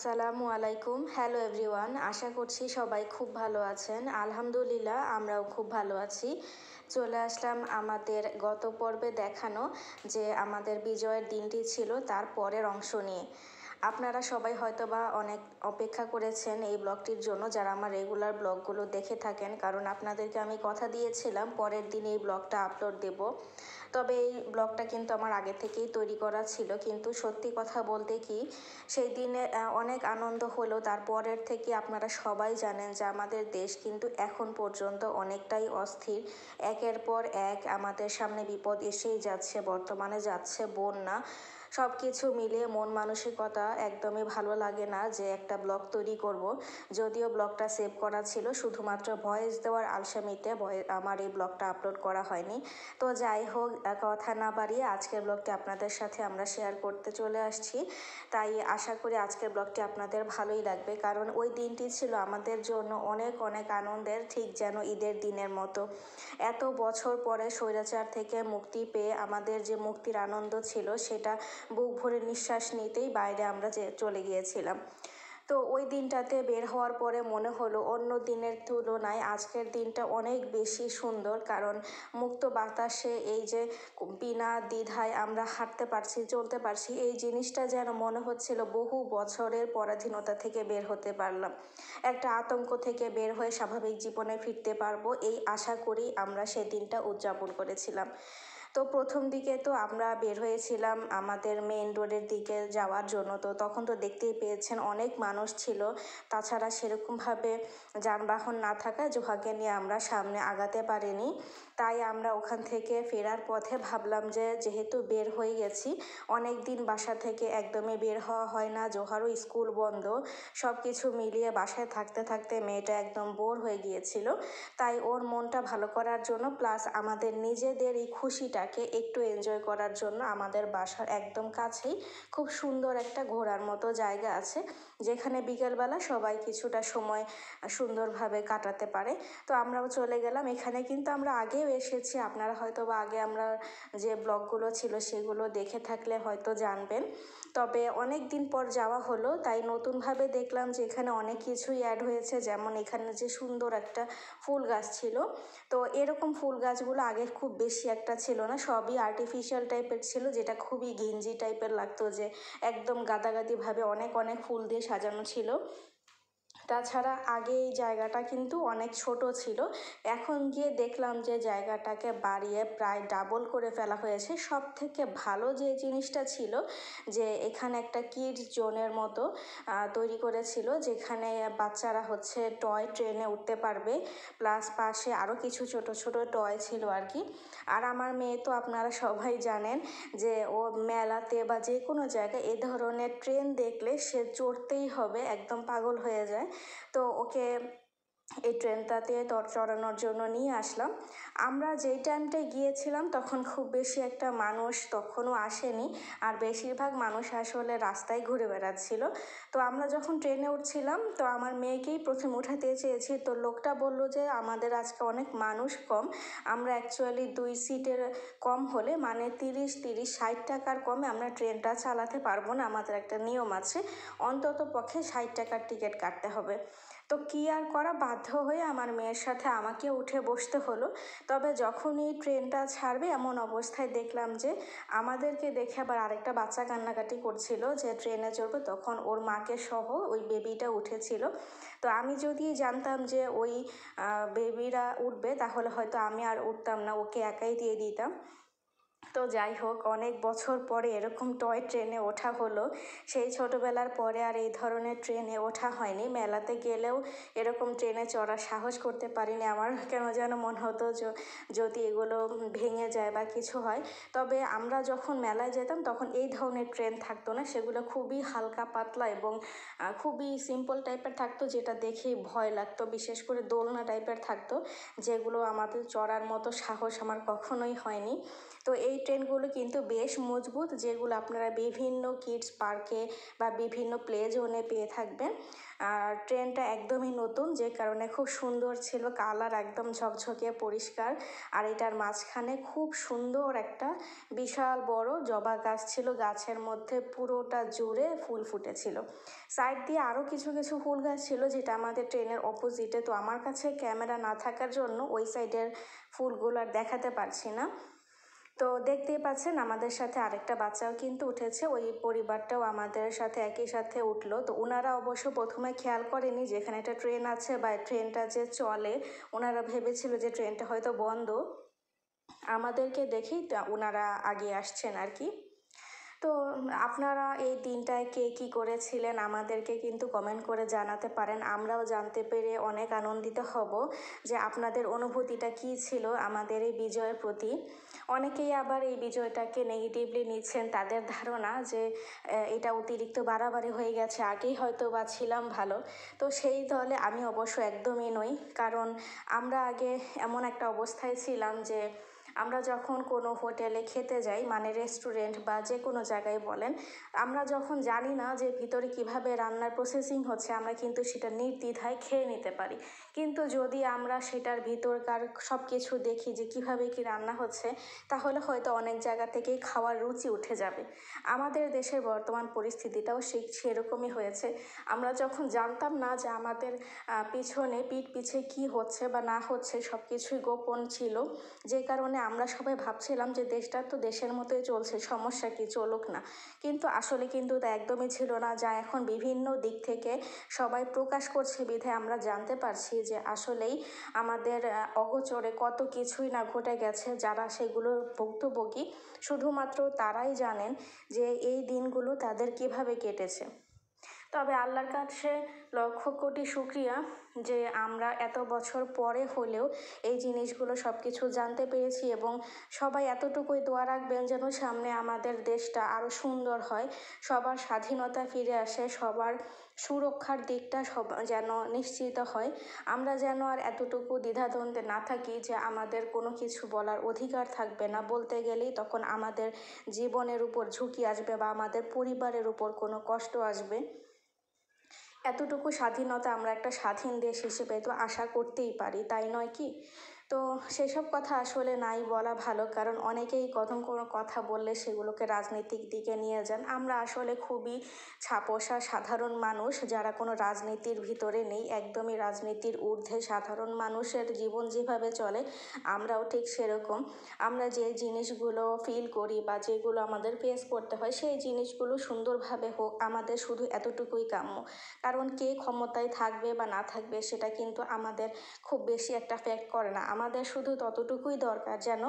আসসালামু আলাইকুম। Hello everyone, আশা করছি সবাই খুব ভালো আছেন। আলহামদুলিল্লাহ আমরাও খুব ভালো আছি। চলে আসলাম আমাদের গত পর্বে দেখানো যে আমাদের বিজয়ের দিনটি ছিল তার পরের অংশ নিয়ে। আপনারা সবাই হয়তোবা অনেক অপেক্ষা করেছেন এই ব্লগটির জন্য, যারা আমার রেগুলার ব্লগগুলো দেখে থাকেন, কারণ আপনাদেরকে আমি কথা দিয়েছিলাম পরের দিন এই ব্লগটা আপলোড দেব। তবে এই ব্লগটা কিন্তু আমার আগে থেকেই তৈরি করা ছিল, কিন্তু সত্যি কথা বলতে কি সেই দিনে অনেক আনন্দ হলো। তারপরের থেকে আপনারা সবাই জানেন যে আমাদের দেশ কিন্তু এখন পর্যন্ত অনেকটাই অস্থির। একের পর এক আমাদের সামনে বিপদ এসেই যাচ্ছে, বর্তমানে যাচ্ছে বন্যা। সব কিছু মিলিয়ে মন মানসিকতা একদমই ভালো লাগে না যে একটা ব্লগ তৈরি করব। যদিও ব্লগটা সেভ করা ছিল, শুধুমাত্র ভয়েস দেওয়ার আলসামিতে আমার এই ব্লগটা আপলোড করা হয়নি। তো যাই হোক, কথা না বাড়িয়ে আজকের ব্লগটি আপনাদের সাথে আমরা শেয়ার করতে চলে আসছি। তাই আশা করি আজকের ব্লগটি আপনাদের ভালোই লাগবে, কারণ ওই দিনটি ছিল আমাদের জন্য অনেক অনেক আনন্দের, ঠিক যেন ঈদের দিনের মতো। এত বছর পরে স্বৈরাচার থেকে মুক্তি পেয়ে আমাদের যে মুক্তির আনন্দ ছিল সেটা বুক ভরে নিঃশ্বাস নিতেই বাইরে আমরা চলে গিয়েছিলাম। তো ওই দিনটাতে বের হওয়ার পরে মনে হলো অন্য দিনের তুলনায় আজকের দিনটা অনেক বেশি সুন্দর, কারণ মুক্ত বাতাসে এই যে বিনা দ্বিধায় আমরা হাঁটতে পারছি, চলতে পারছি, এই জিনিসটা যেন মনে হচ্ছিল বহু বছরের পরাধীনতা থেকে বের হতে পারলাম, একটা আতঙ্ক থেকে বের হয়ে স্বাভাবিক জীবনে ফিরতে পারবো, এই আশা করেই আমরা সেদিনটা উদযাপন করেছিলাম। তো প্রথম দিকে তো আমরা বের হয়েছিলাম আমাদের মেইন রোডের দিকে যাওয়ার জন্য। তো তখন তো দেখতেই পেয়েছেন অনেক মানুষ ছিল, তাছাড়া সেরকমভাবে যানবাহন না থাকায় জোহাকে নিয়ে আমরা সামনে আগাতে পারিনি। তাই আমরা ওখান থেকে ফেরার পথে ভাবলাম যে যেহেতু বের হয়ে গেছি, অনেক দিন বাসা থেকে একদমই বের হওয়া হয় না, জোহারও স্কুল বন্ধ, সব কিছু মিলিয়ে বাসায় থাকতে থাকতে মেয়েটা একদম বোর হয়ে গিয়েছিল। তাই ওর মনটা ভালো করার জন্য প্লাস আমাদের নিজেদের এই খুশিটাকে একটু এনজয় করার জন্য আমাদের বাসার একদম কাছেই খুব সুন্দর একটা ঘোরার মতো জায়গা আছে, যেখানে বিকেলবেলা সবাই কিছুটা সময় সুন্দরভাবে কাটাতে পারে। তো আমরাও চলে গেলাম। এখানে কিন্তু আমরা আগেও এসেছি, আপনারা হয়তো বা আগে আমরা যে ব্লগগুলো ছিল সেগুলো দেখে থাকলে হয়তো জানবেন। তবে অনেক দিন পর যাওয়া হলো, তাই নতুনভাবে দেখলাম যে এখানে অনেক কিছুই অ্যাড হয়েছে, যেমন এখানে যে সুন্দর একটা ফুল গাছ ছিল। তো এরকম ফুল গাছগুলো আগে খুব বেশি একটা ছিল না, সবই আর্টিফিশিয়াল টাইপের ছিল, যেটা খুবই ঘিঞ্জি টাইপের লাগতো, যে একদম গাদাগাদিভাবে অনেক অনেক ফুল দিয়ে সাজানো ছিল। তাছাড়া আগে এই জায়গাটা কিন্তু অনেক ছোট ছিল, এখন গিয়ে দেখলাম যে জায়গাটাকে বাড়িয়ে প্রায় ডাবল করে ফেলা হয়েছে। সব থেকে ভালো যে জিনিসটা ছিল যে এখানে একটা কিডস জোনের মতো তৈরি করেছিল, যেখানে বাচ্চারা হচ্ছে টয় ট্রেনে উঠতে পারবে, প্লাস পাশে আরও কিছু ছোট ছোট টয় ছিল আর কি। আর আমার মেয়ে তো আপনারা সবাই জানেন যে ও মেলাতে বা যে কোনো জায়গায় এ ধরনের ট্রেন দেখলে সে চড়তেই হবে, একদম পাগল হয়ে যায়। তো ওকে এই ট্রেনটাতে চড়ানোর জন্য নিয়ে আসলাম। আমরা যেই টাইমটায় গিয়েছিলাম তখন খুব বেশি একটা মানুষ তখনও আসেনি, আর বেশিরভাগ মানুষ আসলে রাস্তায় ঘুরে বেড়াচ্ছিল। তো আমরা যখন ট্রেনে উঠছিলাম তো আমার মেয়েকেই প্রথম উঠাতে চেয়েছি, তো লোকটা বলল যে আমাদের আজকে অনেক মানুষ কম, আমরা অ্যাকচুয়ালি 2 সিটের কম হলে মানে 30-60 টাকার কমে আমরা ট্রেনটা চালাতে পারবো না, আমাদের একটা নিয়ম আছে, অন্তত পক্ষে 60 টাকার টিকিট কাটতে হবে। তো কী আর করা, বাধ্য হয়ে আমার মেয়ের সাথে আমাকে উঠে বসতে হলো। তবে যখনই ট্রেনটা ছাড়বে এমন অবস্থায় দেখলাম যে আমাদেরকে দেখে আবার আরেকটা বাচ্চা কান্নাকাটি করছিল যে ট্রেনে চড়বে, তখন ওর মাকে সহ ওই বেবিটা উঠেছিল। তো আমি যদি জানতাম যে ওই বেবিরা উঠবে তাহলে হয়তো আমি আর উঠতাম না, ওকে একাই দিয়ে দিতাম। তো যাই হোক, অনেক বছর পরে এরকম টয় ট্রেনে ওঠা হলো, সেই ছোটোবেলার পরে আর এই ধরনের ট্রেনে ওঠা হয়নি। মেলাতে গেলেও এরকম ট্রেনে চড়ার সাহস করতে পারিনি, আমার কেন যেন মনে হতো যদি এগুলো ভেঙে যায় বা কিছু হয়। তবে আমরা যখন মেলায় যেতাম তখন এই ধরনের ট্রেন থাকতো না, সেগুলো খুবই হালকা পাতলা এবং খুবই সিম্পল টাইপের থাকতো, যেটা দেখেই ভয় লাগতো, বিশেষ করে দোলনা টাইপের থাকতো, যেগুলো আমাদের চড়ার মতো সাহস আমার কখনোই হয়নি। তো এই ট্রেনগুলো কিন্তু বেশ মজবুত, যেগুলো আপনারা বিভিন্ন কিডস পার্কে বা বিভিন্ন প্লে জোনে পেয়ে থাকবেন। আর ট্রেনটা একদমই নতুন, যে কারণে খুব সুন্দর ছিল, কালার একদম ঝকঝকে পরিষ্কার। আর এটার মাঝখানে খুব সুন্দর একটা বিশাল বড় জবা গাছ ছিল, গাছের মধ্যে পুরোটা জুড়ে ফুল ফুটেছিল। সাইড দিয়ে আরও কিছু কিছু ফুল গাছ ছিল, যেটা আমাদের ট্রেনের অপোজিটে। তো আমার কাছে ক্যামেরা না থাকার জন্য ওই সাইডের ফুলগুলো আর দেখাতে পারছি না। তো দেখতেই পাচ্ছেন আমাদের সাথে আরেকটা বাচ্চাও কিন্তু উঠেছে, ওই পরিবারটাও আমাদের সাথে একই সাথে উঠলো। তো ওনারা অবশ্য প্রথমে খেয়াল করেনি যে এখানে একটা ট্রেন আছে বা ট্রেনটা যে চলে, ওনারা ভেবেছিল যে ট্রেনটা হয়তো বন্ধ। আমাদেরকে দেখেই ওনারা আগে আসছেন আর কি। তো আপনারা এই দিনটায় কে কী করেছিলেন আমাদেরকে কিন্তু কমেন্ট করে জানাতে পারেন। আমরাও জানতে পেরে অনেক আনন্দিত হব যে আপনাদের অনুভূতিটা কী ছিল আমাদের এই বিজয়ের প্রতি। অনেকেই আবার এই বিজয়টাকে নেগেটিভলি নিচ্ছেন, তাদের ধারণা যে এটা অতিরিক্ত বাড়াবাড়ি হয়ে গেছে, আগেই হয়তো বা ছিলাম ভালো। তো সেই দলে আমি অবশ্য একদমই নই, কারণ আমরা আগে এমন একটা অবস্থায় ছিলাম যে আমরা যখন কোনো হোটেলে খেতে যাই, মানে রেস্টুরেন্ট বা যে কোনো জায়গায় বলেন, আমরা যখন জানি না যে ভিতরে কিভাবে রান্নার প্রসেসিং হচ্ছে, আমরা কিন্তু সেটা নির্দ্বিধায় খেয়ে নিতে পারি। কিন্তু যদি আমরা সেটার ভিতরকার সব কিছু দেখি যে কিভাবে কি রান্না হচ্ছে, তাহলে হয়তো অনেক জায়গা থেকেই খাওয়ার রুচি উঠে যাবে। আমাদের দেশের বর্তমান পরিস্থিতিটাও সেরকমই হয়েছে। আমরা যখন জানতাম না যে আমাদের পিছনে পিঠ পিছে কি হচ্ছে বা না হচ্ছে, সব কিছুই গোপন ছিল, যে কারণে আমরা সবাই ভাবছিলাম যে দেশটা তো দেশের মতোই চলছে, সমস্যা কি, চলুক না। কিন্তু আসলে কিন্তু তা একদমই ছিল না, যা এখন বিভিন্ন দিক থেকে সবাই প্রকাশ করছে বিধায় আমরা জানতে পারছি যে আসলেই আমাদের অগোচরে কত কিছুই না ঘটে গেছে। যারা সেগুলোর ভুক্তভোগী শুধুমাত্র তারাই জানেন যে এই দিনগুলো তাদের কিভাবে কেটেছে। তবে আল্লাহর কাছে লক্ষ কোটি শুকরিয়া যে আমরা এত বছর পরে হলেও এই জিনিসগুলো সব কিছু জানতে পেরেছি, এবং সবাই এতটুকুই দোয়া রাখবেন যেন সামনে আমাদের দেশটা আরও সুন্দর হয়, সবার স্বাধীনতা ফিরে আসে, সবার সুরক্ষার দিকটা যেন নিশ্চিত হয়। আমরা যেন আর এতটুকু দ্বিধাদ্বন্দ্বে না থাকি যে আমাদের কোনো কিছু বলার অধিকার থাকবে না, বলতে গেলেই তখন আমাদের জীবনের উপর ঝুঁকি আসবে বা আমাদের পরিবারের উপর কোনো কষ্ট আসবে। এতটুকু স্বাধীনতা আমরা একটা স্বাধীন দেশ হিসেবে তো আশা করতেই পারি, তাই নয় কি? তো সেসব কথা আসলে নাই বলা ভালো, কারণ অনেকেই কোনো কথা বললে সেগুলোকে রাজনৈতিক দিকে নিয়ে যান। আমরা আসলে খুবই ছাপোষা সাধারণ মানুষ, যারা কোনো রাজনীতির ভিতরে নেই, একদমই রাজনীতির ঊর্ধ্বে সাধারণ মানুষের জীবন যেভাবে চলে আমরাও ঠিক সেরকম। আমরা যে জিনিসগুলো ফিল করি বা যেগুলো আমাদের ফেস করতে হয়, সেই জিনিসগুলো সুন্দরভাবে হোক, আমাদের শুধু এতটুকুই কাম্য। কারণ কে ক্ষমতায় থাকবে বা না থাকবে সেটা কিন্তু আমাদের খুব বেশি একটা ফ্যাক্ট করে না। আমাদের শুধু ততটুকুই দরকার যেন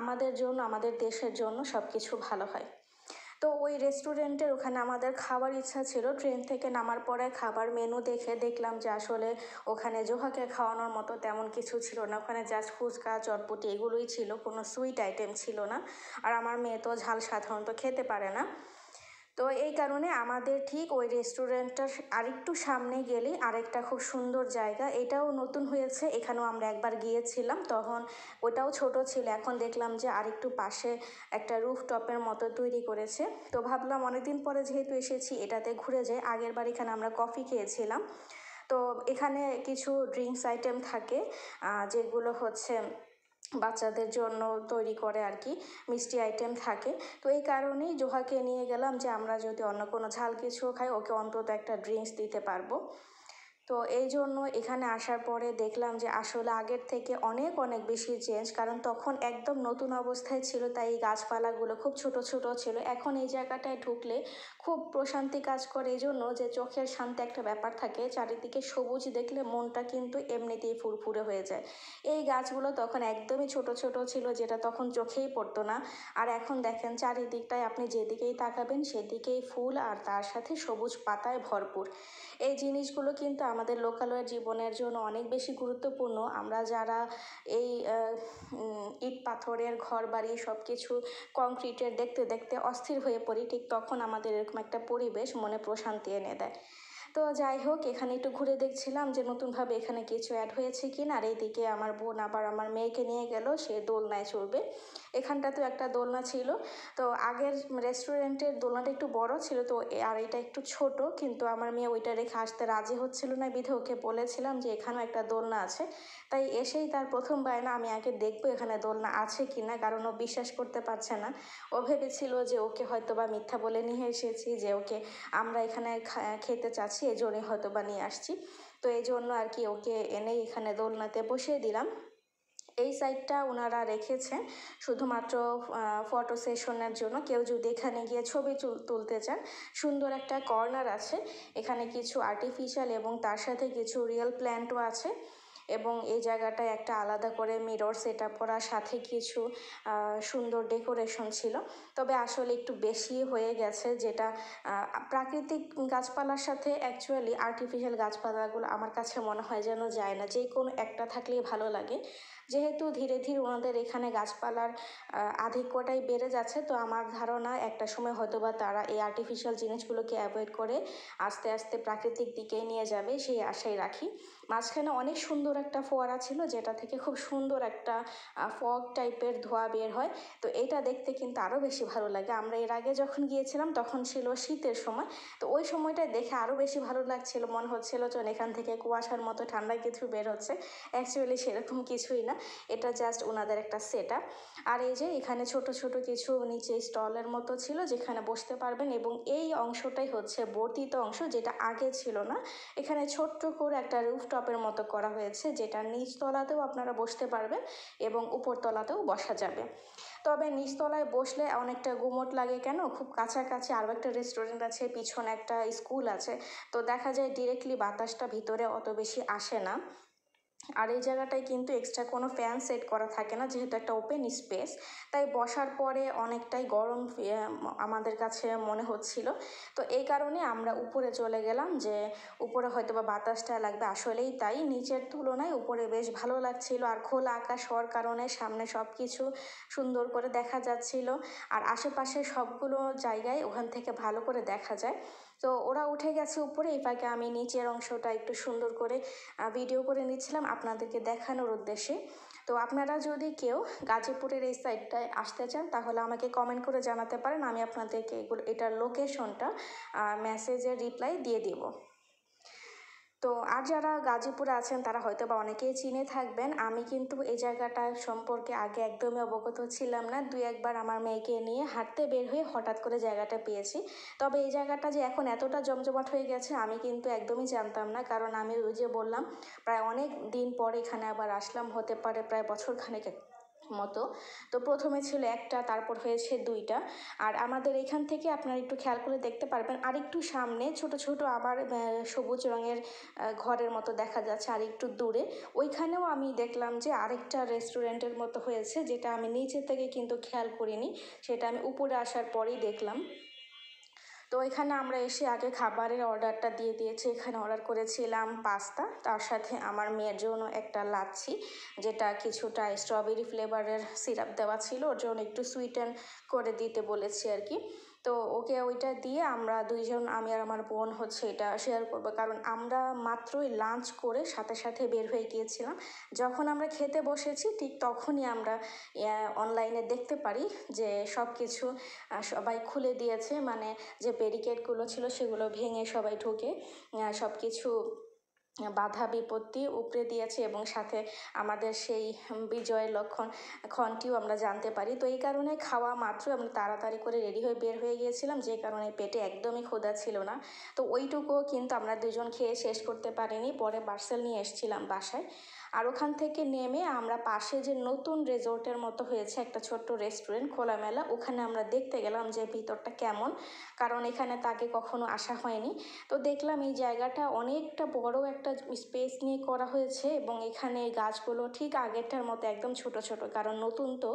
আমাদের জন্য, আমাদের দেশের জন্য সব কিছু ভালো হয়। তো ওই রেস্টুরেন্টের ওখানে আমাদের খাওয়ার ইচ্ছা ছিল। ট্রেন থেকে নামার পরে খাবার মেনু দেখে দেখলাম যে আসলে ওখানে জোহাকে খাওয়ানোর মতো তেমন কিছু ছিল না। ওখানে জাস্ট ফুচকা, চটপটি এগুলোই ছিল, কোনো সুইট আইটেম ছিল না। আর আমার মেয়ে তো ঝাল সাধারণত খেতে পারে না। তো এই কারণে আমাদের ঠিক ওই রেস্টুরেন্টটার আরেকটু সামনে গেলে আরেকটা খুব সুন্দর জায়গা, এটাও নতুন হয়েছে, এখানেও আমরা একবার গিয়েছিলাম, তখন ওটাও ছোট ছিল। এখন দেখলাম যে আরেকটু পাশে একটা রুফটপের মতো তৈরি করেছে। তো ভাবলাম অনেকদিন পরে যেহেতু এসেছি এটাতে ঘুরে যাই। আগের বার এখানে আমরা কফি খেয়েছিলাম। তো এখানে কিছু ড্রিঙ্কস আইটেম থাকে, যেগুলো হচ্ছে বাচ্চাদের জন্য তৈরি করে আর কি, মিষ্টি আইটেম থাকে। তো এই কারণেই জোহাকে নিয়ে গেলাম যে আমরা যদি অন্য কোনো ঝাল কিছু খাই, ওকে অন্তত একটা ড্রিঙ্কস দিতে পারবো। তো এই জন্য এখানে আসার পরে দেখলাম যে আসলে আগের থেকে অনেক অনেক বেশি চেঞ্জ, কারণ তখন একদম নতুন অবস্থায় ছিল, তাই এই গাছপালাগুলো খুব ছোট ছোট ছিল। এখন এই জায়গাটায় ঢুকলে খুব প্রশান্তি কাজ করে, এই জন্য যে চোখের শান্তি একটা ব্যাপার থাকে, চারিদিকে সবুজ দেখলে মনটা কিন্তু এমনিতেই ফুরফুরে হয়ে যায়। এই গাছগুলো তখন একদমই ছোট ছোট ছিল, যেটা তখন চোখেই পড়তো না। আর এখন দেখেন চারিদিকটায় আপনি যেদিকেই তাকাবেন সেদিকেই ফুল, আর তার সাথে সবুজ পাতায় ভরপুর। এই জিনিসগুলো কিন্তু আমাদের লোকালয়ের জীবনের জন্য অনেক বেশি গুরুত্বপূর্ণ। আমরা যারা এই ইট পাথরের ঘর বাড়ি সব কিছু কংক্রিটের দেখতে দেখতে অস্থির হয়ে পড়ি, ঠিক তখন আমাদের এরকম একটা পরিবেশ মনে প্রশান্তি এনে দেয়। তো যাই হোক, এখানে একটু ঘুরে দেখছিলাম যে নতুনভাবে এখানে কিছু অ্যাড হয়েছে কি না। আর এইদিকে আমার বোন আবার আমার মেয়েকে নিয়ে গেল, সে দোলনায় চড়বে। এখানটা তো একটা দোলনা ছিল, তো আগের রেস্টুরেন্টের দোলনাটা একটু বড় ছিল, তো আর এটা একটু ছোট, কিন্তু আমার মেয়ে ওইটা রেখে আসতে রাজি হচ্ছিল না, বিধে ওকে বলেছিলাম যে এখানেও একটা দোলনা আছে। তাই এসেই তার প্রথম বায়না, আমি আগে দেখবো এখানে দোলনা আছে কি না, কারণ ও বিশ্বাস করতে পারছে না। ও ভেবেছিল যে ওকে হয়তো বা মিথ্যা বলে নিয়ে এসেছি, যে ওকে আমরা এখানে খেতে চাচ্ছি, এই জন্যই হয়তো বা নিয়ে আসছি। তো এই জন্য আর কি ওকে এনেই এখানে দোলনাতে বসিয়ে দিলাম। এই সাইডটা ওনারা রেখেছেন শুধুমাত্র ফটো সেশনের জন্য। কেউ যদি এখানে গিয়ে ছবি তুলতে চান, সুন্দর একটা কর্নার আছে এখানে, কিছু আর্টিফিশিয়াল এবং তার সাথে কিছু রিয়েল প্ল্যান্টও আছে। এবং এই জায়গাটায় একটা আলাদা করে মিরর সেট আপ করার সাথে কিছু সুন্দর ডেকোরেশন ছিল। তবে আসলে একটু বেশি হয়ে গেছে, যেটা প্রাকৃতিক গাছপালার সাথে অ্যাকচুয়ালি আর্টিফিশিয়াল গাছপালাগুলো আমার কাছে মনে হয় যেন যায় না, যে কোনো একটা থাকলেই ভালো লাগে। যেহেতু ধীরে ধীরে ওনাদের এখানে গাছপালার আধিক্যটাই বেড়ে যাচ্ছে, তো আমার ধারণা একটা সময় হয়তো বা তারা এই আর্টিফিশিয়াল জিনিসগুলোকে অ্যাভয়েড করে আস্তে আস্তে প্রাকৃতিক দিকেই নিয়ে যাবে, সেই আশাই রাখি। মাঝখানে অনেক সুন্দর একটা ফোয়ারা ছিল, যেটা থেকে খুব সুন্দর একটা ফগ টাইপের ধোঁয়া বের হয়। তো এটা দেখতে কিন্তু আরও বেশি ভালো লাগে। আমরা এর আগে যখন গিয়েছিলাম তখন ছিল শীতের সময়, তো ওই সময়টায় দেখে আরও বেশি ভালো লাগছিল, মনে হচ্ছিল যেন এখান থেকে কুয়াশার মতো ঠান্ডা কিছু বের হচ্ছে। অ্যাকচুয়ালি সেরকম কিছুই না, এটা জাস্ট ওনাদের একটা সেট আপ। আর এই যে এখানে ছোট ছোট কিছু নিচে স্টলের মতো ছিল যেখানে বসতে পারবেন, এবং এই অংশটাই হচ্ছে বর্ধিত অংশ, যেটা আগে ছিল না। এখানে ছোট্ট করে একটা রুফটপের মতো করা হয়েছে, যেটা নিচতলাতেও আপনারা বসতে পারবেন এবং উপরতলাতেও বসা যাবে। তবে নিচতলায় বসলে অনেকটা গুমোট লাগে, কেন, খুব কাছাকাছি আরও একটা রেস্টুরেন্ট আছে, পিছনে একটা স্কুল আছে, তো দেখা যায় ডিরেক্টলি বাতাসটা ভিতরে অত বেশি আসে না। আর এই জায়গাটায় কিন্তু এক্সট্রা কোনো ফ্যান সেট করা থাকে না, যেহেতু একটা ওপেন স্পেস, তাই বসার পরে অনেকটাই গরম আমাদের কাছে মনে হচ্ছিল। তো এই কারণে আমরা উপরে চলে গেলাম, যে উপরে হয়তো বা বাতাসটা লাগবে। আসলেই তাই, নিচের তুলনায় উপরে বেশ ভালো লাগছিল, আর খোলা আকাশ হওয়ার কারণে সামনে সব কিছু সুন্দর করে দেখা যাচ্ছিল, আর আশেপাশে সবগুলো জায়গায় ওখান থেকে ভালো করে দেখা যায়। তো ওরা উঠে গেছে উপরে, এই ফাঁকে আমি নিচের অংশটা একটু সুন্দর করে ভিডিও করে নিচ্ছিলাম আপনাদেরকে দেখানোর উদ্দেশ্যে। তো আপনারা যদি কেউ গাজীপুরের এই সাইডটায় আসতে চান, তাহলে আমাকে কমেন্ট করে জানাতে পারেন, আমি আপনাদেরকে এটার লোকেশনটা মেসেজে রিপ্লাই দিয়ে দিব। তো আর যারা গাজীপুরে আছেন তারা হয়তো বা অনেকেই চিনে থাকবেন। আমি কিন্তু এই জায়গাটা সম্পর্কে আগে একদমই অবগত ছিলাম না। দুই একবার আমার মেয়েকে নিয়ে হাঁটতে বের হয়ে হঠাৎ করে জায়গাটা পেয়েছি। তবে এই জায়গাটা যে এখন এতটা জমজমাট হয়ে গেছে আমি কিন্তু একদমই জানতাম না, কারণ আমি ওই যে বললাম প্রায় অনেক দিন পর এখানে আবার আসলাম, হতে পারে প্রায় বছরখানেক মতো। তো প্রথমে ছিল একটা, তারপর হয়েছে দুইটা। আর আমাদের এখান থেকে আপনারা একটু খেয়াল করে দেখতে পারবেন, আরেকটু সামনে ছোট ছোট আবার সবুজ রঙের ঘরের মতো দেখা যাচ্ছে, আর একটু দূরে ওইখানেও আমি দেখলাম যে আরেকটা রেস্টুরেন্টের মতো হয়েছে, যেটা আমি নিচে থেকে কিন্তু খেয়াল করিনি, সেটা আমি উপরে আসার পরেই দেখলাম। তো এখানে আমরা এসে আগে খাবারের অর্ডারটা দিয়ে দিয়েছি। এখানে অর্ডার করেছিলাম পাস্তা, তার সাথে আমার মেয়ের জন্য একটা লাচ্ছি, যেটা কিছুটা স্ট্রবেরি ফ্লেভারের সিরাপ দেওয়া ছিল, ওর জন্য একটু সুইটেন করে দিতে বলেছি আর কি। তো ওকে ওইটা দিয়ে আমরা দুইজন, আমি আর আমার বোন হচ্ছে এটা শেয়ার করবো, কারণ আমরা মাত্রই লাঞ্চ করে সাথে সাথে বের হয়ে গিয়েছিলাম। যখন আমরা খেতে বসেছি ঠিক তখনই আমরা অনলাইনে দেখতে পারি যে সব কিছু সবাই খুলে দিয়েছে, মানে যে ব্যারিকেডগুলো ছিল সেগুলো ভেঙে সবাই ঢুকে সব কিছু বাধা বিপত্তি উপড়ে দিয়েছে, এবং সাথে আমাদের সেই বিজয়ের ক্ষণটিও আমরা জানতে পারি। তো এই কারণে খাওয়া মাত্র আমরা তাড়াতাড়ি করে রেডি হয়ে বের হয়ে গিয়েছিলাম, যে কারণে পেটে একদমই ক্ষুধা ছিল না। তো ওইটুকুও কিন্তু আমরা দুজন খেয়ে শেষ করতে পারিনি, পরে পার্সেল নিয়ে এসেছিলাম বাসায়। আর ওখান থেকে নেমে আমরা পাশে যে নতুন রিসোর্টের মতো হয়েছে একটা ছোট্ট রেস্টুরেন্ট খোলামেলা, ওখানে আমরা দেখতে গেলাম যে ভিতরটা কেমন, কারণ এখানে তাকে কখনো আসা হয়নি। তো দেখলাম এই জায়গাটা অনেকটা বড় একটা স্পেস নিয়ে করা হয়েছে, এবং এখানে গাছগুলো ঠিক আগেরটার মতো একদম ছোট ছোট, কারণ নতুন তো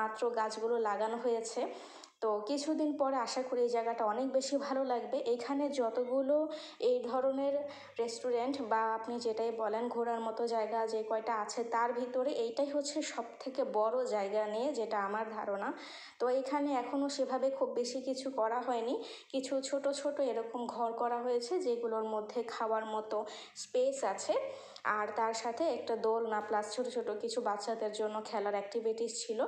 মাত্র গাছগুলো লাগানো হয়েছে। তো তো কিছুদিন পরে আশা করি এই জায়গাটা অনেক বেশি ভালো লাগবে। এখানে যতগুলো এই ধরনের রেস্টুরেন্ট বা আপনি যেটাই বলেন ঘোরার মতো জায়গা যে কয়টা আছে তার ভিতরে এইটাই হচ্ছে সব থেকে বড় জায়গা নিয়ে, যেটা আমার ধারণা। তো এখানে এখনও সেভাবে খুব বেশি কিছু করা হয়নি, কিছু ছোট ছোট এরকম ঘর করা হয়েছে যেগুলোর মধ্যে খাওয়ার মতো স্পেস আছে, আর তার সাথে একটা দোলনা প্লাস ছোট ছোট কিছু বাচ্চাদের জন্য খেলার অ্যাক্টিভিটিস ছিল।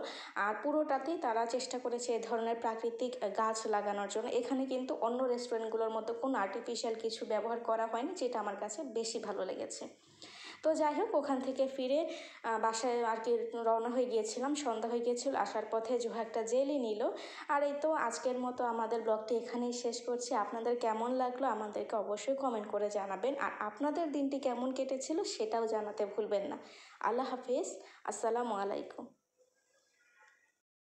আর পুরোটাতেই তারা চেষ্টা করেছে এই ধরনের প্রাকৃতিক গাছ লাগানোর জন্য। এখানে কিন্তু অন্য রেস্টুরেন্টগুলোর মতো কোনো আর্টিফিশিয়াল কিছু ব্যবহার করা হয়নি, যেটা আমার কাছে বেশি ভালো লেগেছে। তো যাই হোক, ওখান থেকে ফিরে বাসায় আর কি রওনা হয়ে গিয়েছিলাম, সন্ধ্যা হয়ে গিয়েছিল। আসার পথে জোহা একটা জেলি নিল। আর এই তো আজকের মতো আমাদের ব্লগটি এখানেই শেষ করছি। আপনাদের কেমন লাগলো আমাদেরকে অবশ্যই কমেন্ট করে জানাবেন, আর আপনাদের দিনটি কেমন কেটেছিল সেটাও জানাতে ভুলবেন না। আল্লাহ হাফিজ, আসসালামু আলাইকুম।